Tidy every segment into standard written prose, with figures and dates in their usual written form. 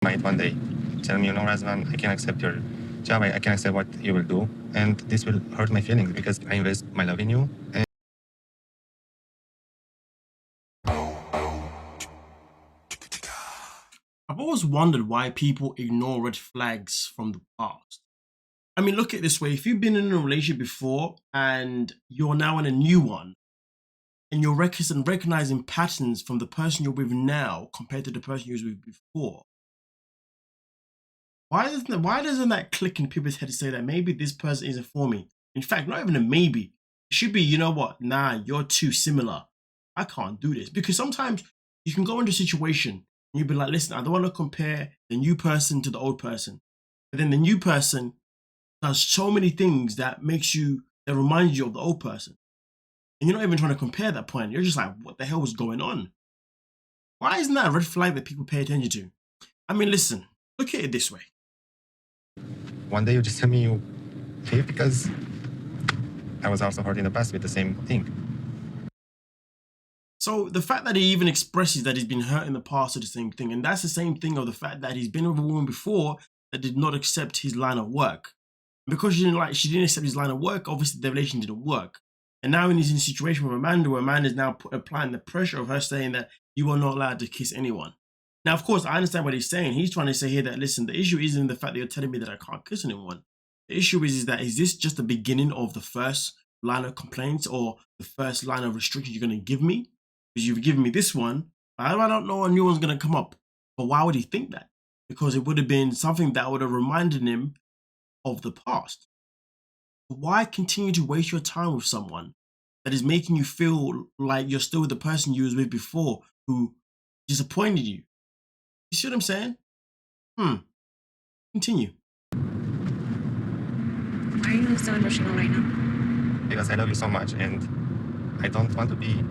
might one day tell me, you know, Razvan, I can accept your job, I can accept what you will do, and this will hurt my feelings because I invest my love in you. And I've always wondered why people ignore red flags from the past. I mean, look at it this way. If you've been in a relationship before and you're now in a new one, and you're recognizing patterns from the person you're with now compared to the person you was with before, why doesn't that click in people's head to say that maybe this person isn't for me? In fact, not even a maybe. It should be, you know what? Nah, you're too similar. I can't do this. Because sometimes you can go into a situation and you'll be like, listen, I don't want to compare the new person to the old person. But then the new person does so many things that reminds you of the old person. And you're not even trying to compare that point. You're just like, what the hell was going on? Why isn't that a red flag that people pay attention to? I mean, listen, look at it this way. one day you just tell me you leave because I was also hurt in the past with the same thing. So the fact that he even expresses that he's been hurt in the past is the same thing. And that's the same thing of the fact that he's been with a woman before that did not accept his line of work. Because she didn't accept his line of work, obviously the relation didn't work. And now he's in a situation with Amanda where Amanda is now applying the pressure of her saying that you are not allowed to kiss anyone. Now, of course, I understand what he's saying. He's trying to say here that, listen, the issue isn't the fact that you're telling me that I can't kiss anyone. The issue is this just the beginning of the first line of complaints or the first line of restrictions you're going to give me? Because you've given me this one, I don't know a new one's going to come up. But why would he think that? Because it would have been something that would have reminded him of the past. Why continue to waste your time with someone that is making you feel like you're still with the person you was with before who disappointed you? You see what I'm saying? Continue. Why are you so emotional right now? Because I love you so much and I don't want to be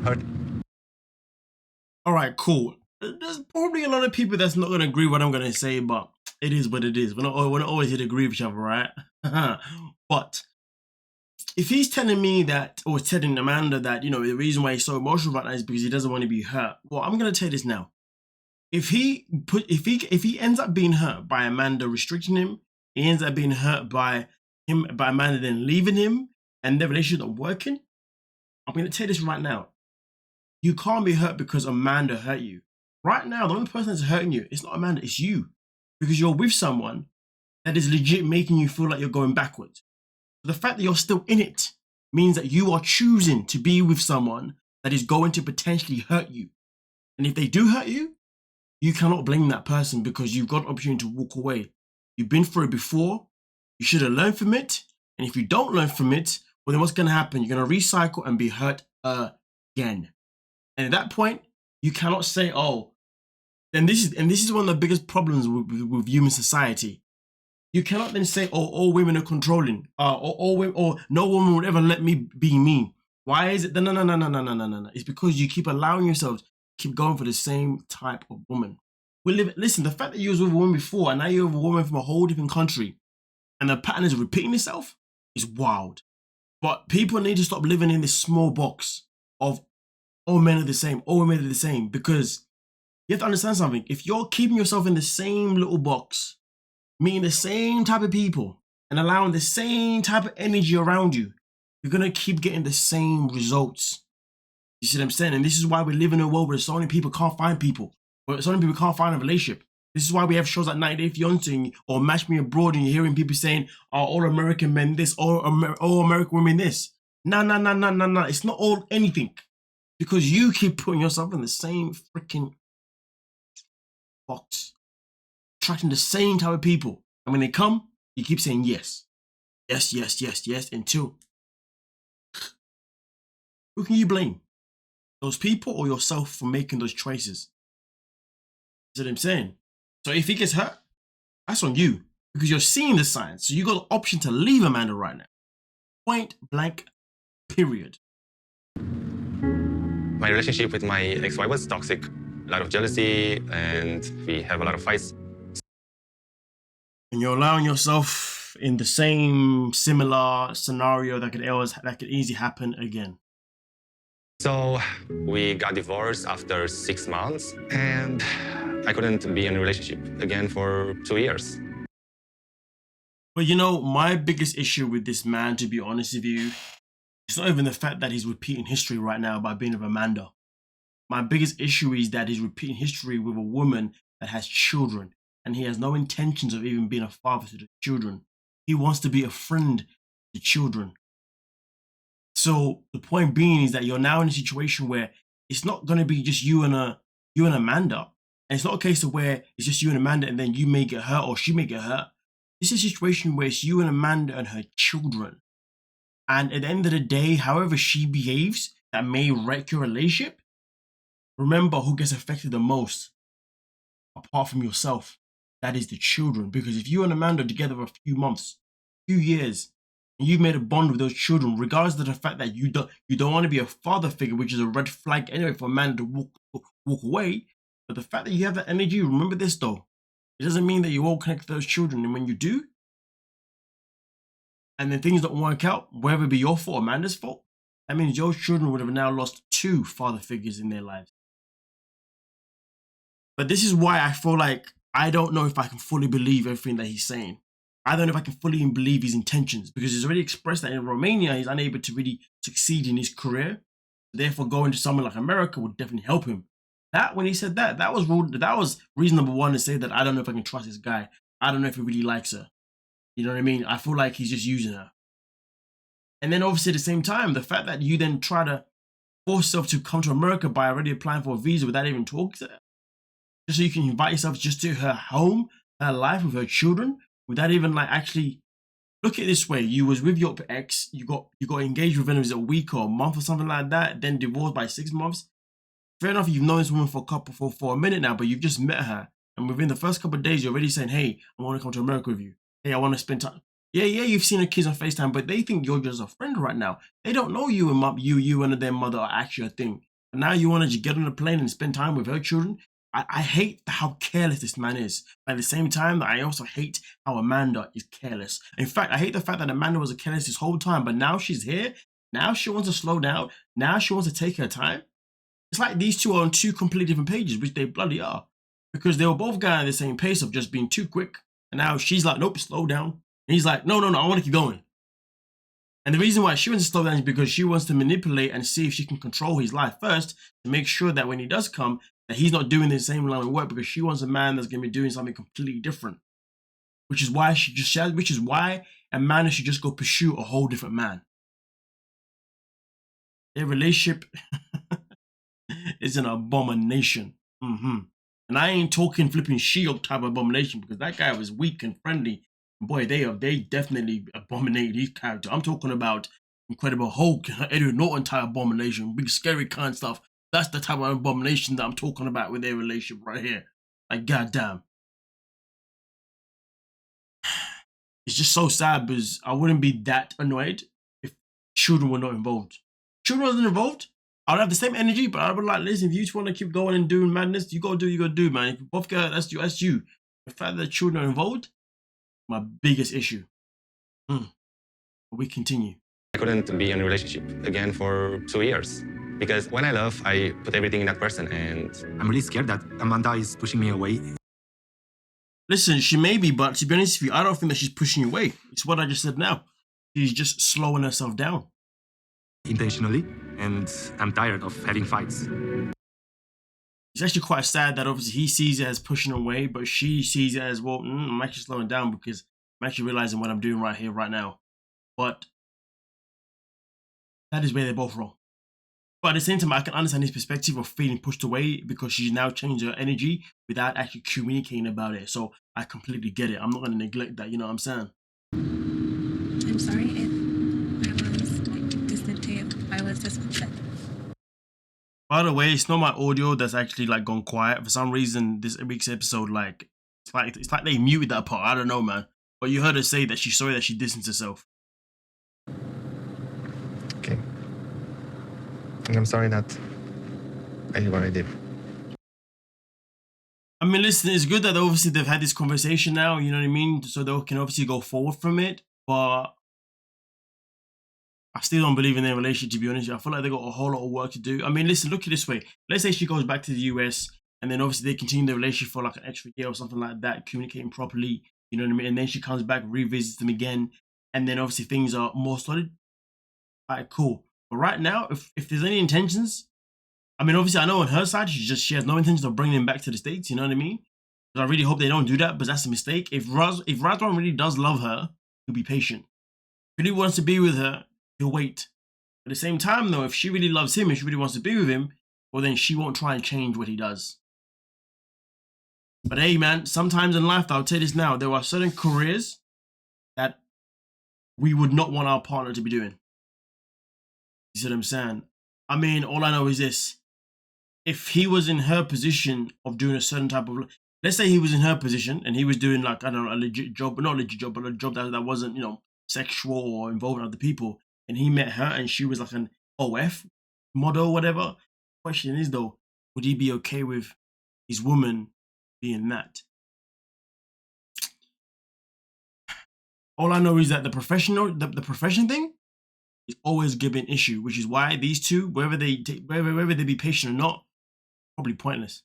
hurt. All right, cool. There's probably a lot of people that's not going to agree with what I'm going to say, but it is what it is. We're not always here to agree with each other, right? But if he's telling me that, or telling Amanda that, you know, the reason why he's so emotional about that is because he doesn't want to be hurt. Well, I'm going to tell you this now. If he ends up being hurt by Amanda restricting him, he ends up being hurt by Amanda then leaving him, and the relationship not working, I'm going to tell you this right now. You can't be hurt because Amanda hurt you. Right now, the only person that's hurting you, it's not Amanda, it's you. Because you're with someone that is legit making you feel like you're going backwards. The fact that you're still in it means that you are choosing to be with someone that is going to potentially hurt you. And if they do hurt you, you cannot blame that person because you've got an opportunity to walk away. You've been through it before. You should have learned from it. And if you don't learn from it, well, then what's going to happen? You're going to recycle and be hurt again. And at that point, you cannot say, oh, and this is one of the biggest problems with human society. You cannot then say, oh, all women are controlling, or no woman would ever let me be me. Why is it? No. It's because you keep allowing yourselves keep going for the same type of woman. Listen, the fact that you was with a woman before and now you're with a woman from a whole different country and the pattern is repeating itself is wild. But people need to stop living in this small box of all men are the same, all women are the same, because you have to understand something. If you're keeping yourself in the same little box, meeting the same type of people and allowing the same type of energy around you, you're going to keep getting the same results. You see what I'm saying? And this is why we live in a world where so many people can't find people, where so many people can't find a relationship. This is why we have shows like 90 Day Fiancé or Match Me Abroad, and you're hearing people saying, oh, all American men this, all American women this. No. It's not all anything. Because you keep putting yourself in the same freaking box, attracting the same type of people. And when they come, you keep saying yes. Yes, until. Who can you blame? Those people or yourself for making those choices? You see what I'm saying? So if he gets hurt, that's on you. Because you're seeing the signs. So you got the option to leave Amanda right now. Point blank, period. My relationship with my ex-wife was toxic. A lot of jealousy, and we have a lot of fights. And you're allowing yourself in the same similar scenario that could easily happen again. So we got divorced after 6 months, and I couldn't be in a relationship again for 2 years. But you know, my biggest issue with this man, to be honest with you, it's not even the fact that he's repeating history right now by being with Amanda. My biggest issue is that he's repeating history with a woman that has children, and he has no intentions of even being a father to the children. He wants to be a friend to children. So the point being is that you're now in a situation where it's not going to be just you and Amanda. And it's not a case of where it's just you and Amanda and then you may get hurt or she may get hurt. This is a situation where it's you and Amanda and her children. And at the end of the day, however she behaves, that may wreck your relationship. Remember who gets affected the most, apart from yourself. That is the children. Because if you and Amanda are together for a few months, few years, and you've made a bond with those children, regardless of the fact that you don't want to be a father figure, which is a red flag anyway for a man to walk away. But the fact that you have that energy, remember this though, it doesn't mean that you won't connect with those children. And when you do, and then things don't work out, whether it be your fault or Amanda's fault, that means your children would have now lost 2 father figures in their lives. But this is why I feel like I don't know if I can fully believe everything that he's saying. I don't know if I can fully believe his intentions, because he's already expressed that in Romania he's unable to really succeed in his career. Therefore, going to somewhere like America would definitely help him. That, when he said that was reason number 1 to say that I don't know if I can trust this guy. I don't know if he really likes her. You know what I mean? I feel like he's just using her. And then obviously at the same time, the fact that you then try to force yourself to come to America by already applying for a visa without even talking to her, just so you can invite yourself just to her home, her life with her children, without even like actually look at it this way. You was with your ex, you got engaged with him, was it a week or a month or something like that, then divorced by 6 months. Fair enough, you've known this woman for a minute now, but you've just met her, and within the first couple of days you're already saying, hey, I want to come to America with you. Hey, I want to spend time. Yeah, you've seen her kids on FaceTime, but they think you're just a friend right now. They don't know you and their mother are actually a thing. But now you want to just get on a plane and spend time with her children. I hate how careless this man is. But at the same time, I also hate how Amanda is careless. In fact, I hate the fact that Amanda was careless this whole time, but now she's here. Now she wants to slow down. Now she wants to take her time. It's like these two are on 2 completely different pages, which they bloody are. Because they were both going at the same pace of just being too quick. And now she's like, nope, slow down. And he's like, no, I want to keep going. And the reason why she wants to slow down is because she wants to manipulate and see if she can control his life first to make sure that when he does come, that he's not doing the same line of work, because she wants a man that's going to be doing something completely different. Which is why Amanda should just go pursue a whole different man. Their relationship is an abomination. And I ain't talking flipping Shield type of abomination, because that guy was weak and friendly. Boy, they definitely abominate his character. I'm talking about Incredible Hulk, Edward Norton type abomination, big scary kind of stuff. That's the type of abomination that I'm talking about with their relationship right here. Like, goddamn. It's just so sad, because I wouldn't be that annoyed if children were not involved. Children wasn't involved, I would have the same energy, but I would like, listen, if you just want to keep going and doing madness, you gotta do what you gotta do, man. If you both get, that's you. The fact that children are involved, my biggest issue. We continue. I couldn't be in a relationship again for 2 years. Because when I love, I put everything in that person, and I'm really scared that Amanda is pushing me away. Listen, she may be, but to be honest with you, I don't think that she's pushing you away. It's what I just said now. She's just slowing herself down. Intentionally, and I'm tired of having fights. It's actually quite sad that obviously he sees it as pushing away, but she sees it as, well, I'm actually slowing down because I'm actually realizing what I'm doing right here, right now. But that is where they're both wrong. But at the same time, I can understand his perspective of feeling pushed away because she's now changed her energy without actually communicating about it. So I completely get it. I'm not going to neglect that, you know what I'm saying? I'm sorry if I was like distant to you. I was just upset. By the way, it's not my audio that's actually like gone quiet. For some reason, this week's episode, like it's like they muted that part. I don't know, man. But you heard her say that she's sorry that she distanced herself. okay. And I'm sorry that I did what I did. I mean, listen, it's good that obviously they've had this conversation now, you know what I mean? So they can obviously go forward from it. But I still don't believe in their relationship, to be honest. I feel like they got a whole lot of work to do. I mean, listen, look at it this way. Let's say she goes back to the US and then obviously they continue the relationship for like an extra year or something like that, communicating properly, you know what I mean? And then she comes back, revisits them again, and then obviously things are more solid. All right, cool. But right now, if there's any intentions, I mean, obviously I know on her side, she has no intention of bringing him back to the States, you know what I mean? But I really hope they don't do that, but that's a mistake. If Razvan really does love her, he'll be patient. If he really wants to be with her, he'll wait. At the same time, though, if she really loves him and she really wants to be with him, well, then she won't try and change what he does. But hey, man, sometimes in life, I'll tell you this now, there are certain careers that we would not want our partner to be doing. You see what I'm saying? I mean, all I know is this. If he was in her position of doing a certain type of, let's say he was in her position and he was doing like, I don't know, a legit job, but not a legit job, but a job that wasn't, you know, sexual or involving other people, and he met her and she was like an OF model or whatever. Question is though, would he be okay with his woman being that? All I know is that the profession thing is always giving issue, which is why these two, whether they be patient or not, probably pointless.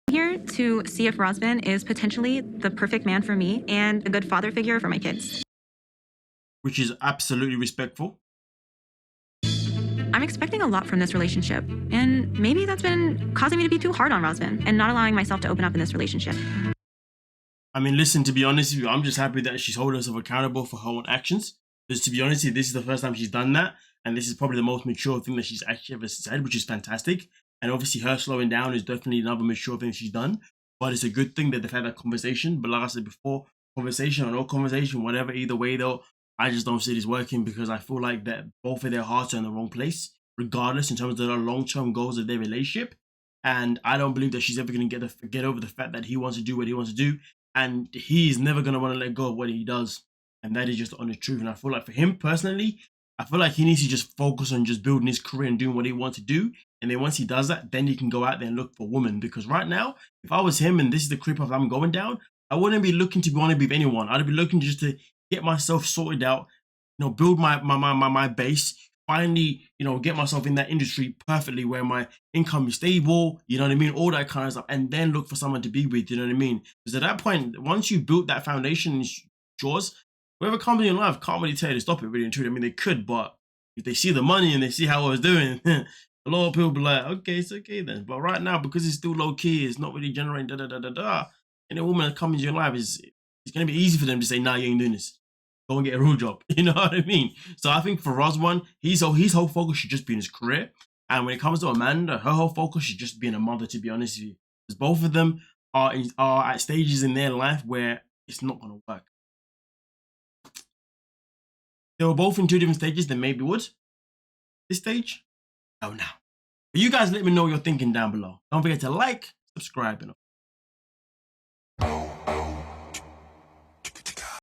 I'm here to see if Razvan is potentially the perfect man for me and a good father figure for my kids. Which is absolutely respectful. I'm expecting a lot from this relationship, and maybe that's been causing me to be too hard on Razvan and not allowing myself to open up in this relationship. I mean, listen, to be honest with you, I'm just happy that she's holding herself accountable for her own actions. Because to be honest with you, this is the first time she's done that, and this is probably the most mature thing that she's actually ever said, which is fantastic. And obviously her slowing down is definitely another mature thing she's done. But it's a good thing that they've had that conversation. But like I said before, conversation or no conversation, whatever, either way though, I just don't see this working, because I feel like that both of their hearts are in the wrong place, regardless in terms of the long-term goals of their relationship. And I don't believe that she's ever going to get over the fact that he wants to do what he wants to do, and he's never going to want to let go of what he does. And that is just the honest truth. And I feel like for him personally, I feel like he needs to just focus on just building his career and doing what he wants to do. And then once he does that, then he can go out there and look for a woman. Because right now, if I was him and this is the creep path I'm going down, I wouldn't be looking to want to be with anyone. I'd be looking just to get myself sorted out, you know, build my base, finally, you know, get myself in that industry perfectly where my income is stable, you know what I mean, all that kind of stuff, and then look for someone to be with, you know what I mean? Because at that point, once you built that foundation, it's yours. Whoever comes in your life can't really tell you to stop it, really and truly. I mean, they could, but if they see the money and they see how I was doing, a lot of people be like, okay, it's okay then. But right now, because it's still low key, it's not really generating and a woman that comes into your life it's going to be easy for them to say, nah, you ain't doing this. Go and get a real job. You know what I mean? So I think for Razvan, his whole focus should just be in his career. And when it comes to Amanda, her whole focus should just be in a mother, to be honest with you. Because both of them are at stages in their life where it's not going to work. They were both in two different stages, then maybe would. This stage? Oh, no. But you guys let me know what you're thinking down below. Don't forget to like, subscribe, and all.